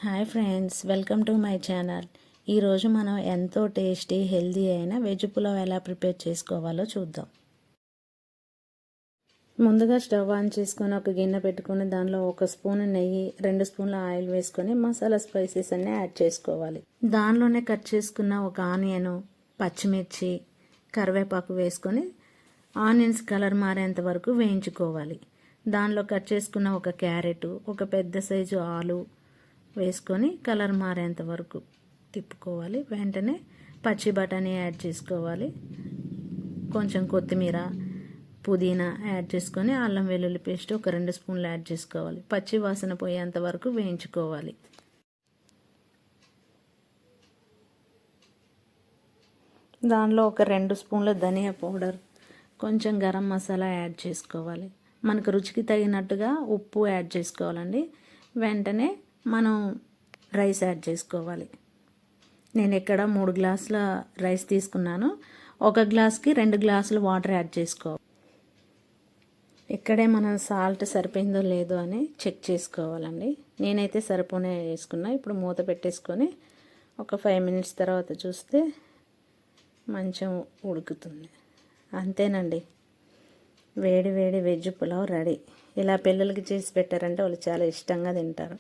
Hi friends, welcome to my channel. ఈరోజు మనం ఎంతో టేస్టీ హెల్దీ అయిన వెజ్ పులావ్ ఎలా ప్రిపేర్ చేసుకోవాలో చూద్దాం. ముందుగా స్టవ్ ఆన్ చేసుకొని ఒక గిన్నె పెట్టుకొని దానిలో 1 స్పూన్ నెయ్యి, 2 స్పూన్ల ఆయిల్ వేసుకొని మసాలా స్పైసెస్ అన్నీ యాడ్ చేసుకోవాలి. దానిలోనే కట్ చేసుకున్న ఒక ఆనియన్, పచ్చిమిర్చి, కరివేపాకు వేసుకొని ఆనియన్స్ కలర్ మారేంత వరకు వేయించుకోవాలి. దానిలో కట్ చేసుకున్న ఒక క్యారెట్, ఒక పెద్ద సైజు ఆలు వేసుకొని కలర్ మారేంత వరకు తిప్పుకోవాలి. వెంటనే పచ్చి బఠానీ యాడ్ చేసుకోవాలి. కొంచెం కొత్తిమీర, పుదీనా యాడ్ చేసుకొని అల్లం వెల్లుల్లి పేస్ట్ ఒక 2 స్పూన్లు యాడ్ చేసుకోవాలి. పచ్చి వాసన పోయేంత వరకు వేయించుకోవాలి. దానిలో ఒక 2 స్పూన్ల ధనియా పౌడర్, కొంచెం గరం మసాలా యాడ్ చేసుకోవాలి. మనకు రుచికి తగినట్టుగా ఉప్పు యాడ్ చేసుకోవాలండి. వెంటనే మనం రైస్ యాడ్ చేసుకోవాలి. నేను ఇక్కడ 3 గ్లాసుల రైస్ తీసుకున్నాను. 1 గ్లాస్కి 2 గ్లాసులు వాటర్ యాడ్ చేసుకోవాలి. ఇక్కడే మనం సాల్ట్ సరిపోయిందో లేదో అని చెక్ చేసుకోవాలండి. నేనైతే సరిపోనే వేసుకున్నా. ఇప్పుడు మూత పెట్టేసుకొని ఒక 5 మినిట్స్ తర్వాత చూస్తే మంచం ఉడుకుతుంది. అంతేనండి, వేడి వేడి వెజ్ పులావ్ రెడీ. ఇలా పిల్లలకి చేసి పెట్టారంటే వాళ్ళు చాలా ఇష్టంగా తింటారు.